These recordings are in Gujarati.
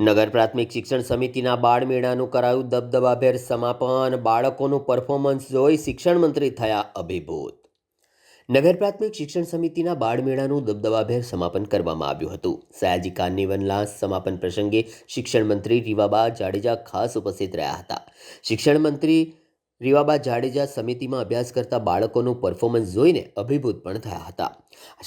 નગર પ્રાથમિક શિક્ષણ સમિતિના બાળમેળાનું કરાયું દબદબાભેર સમાપન. બાળકોનું પરફોર્મન્સ જોઈ શિક્ષણ મંત્રી થયા અભિભૂત. નગર પ્રાથમિક શિક્ષણ સમિતિના બાળમેળાનું દબદબાભેર સમાપન કરવામાં આવ્યું હતું. સયાજી કાર્નિવલના સમાપન પ્રસંગે શિક્ષણ મંત્રી રીવાબા જાડેજા ખાસ ઉપસ્થિત રહ્યા હતા. શિક્ષણ મંત્રી રીવાબા જાડેજા સમિતિમાં અભ્યાસ કરતા બાળકોનું પરફોર્મન્સ જોઈને અભિભૂત પણ થયા હતા.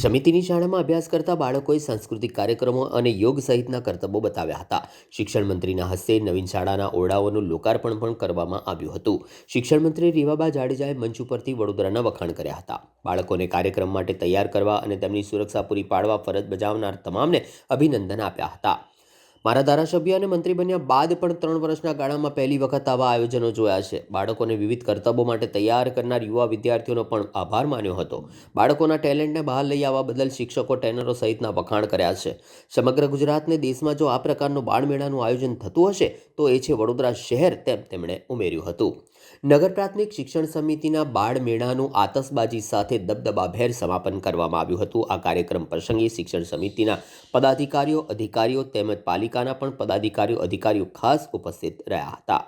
સમિતિની શાળામાં અભ્યાસ કરતા બાળકોએ સાંસ્કૃતિક કાર્યક્રમો અને યોગ સહિતના કરતબો બતાવ્યા હતા. શિક્ષણ મંત્રીના હસ્તે નવીન શાળાના ઓરડાઓનું લોકાર્પણ પણ કરવામાં આવ્યું હતું. શિક્ષણ મંત્રી રીવાબા જાડેજાએ મંચ ઉપરથી વડોદરાના વખાણ કર્યા હતા. બાળકોને કાર્યક્રમ માટે તૈયાર કરવા અને તેમની સુરક્ષા પૂરી પાડવા ફરજ બજાવનાર તમામને અભિનંદન આપ્યા હતા. મારા ધારાસભ્ય અને મંત્રી બન્યા બાદ પણ 3 વર્ષના ગાળામાં પહેલી વખત આવા આયોજનો જોયા છે. બાળકોને વિવિધ કરતબો માટે તૈયાર કરનાર યુવા વિદ્યાર્થીઓનો પણ આભાર માન્યો હતો. બાળકોના ટેલેન્ટને બહાર લઈ આવવા બદલ શિક્ષકો, ટ્રેનરો સહિતના વખાણ કર્યા છે. સમગ્ર ગુજરાતને દેશમાં જો આ પ્રકારનું બાળમેળાનું આયોજન થતું હશે તો એ છે વડોદરા શહેર, તેમ તેમણે ઉમેર્યું હતું. નગર પ્રાથમિક શિક્ષણ સમિતિના બાળમેળાનું આતશબાજી સાથે દબદબાભેર સમાપન કરવામાં આવ્યું હતું. આ કાર્યક્રમ પ્રસંગે શિક્ષણ સમિતિના પદાધિકારીઓ, અધિકારીઓ તેમજ પાલિકાના પણ પદાધિકારીઓ, અધિકારીઓ ખાસ ઉપસ્થિત રહ્યા હતા.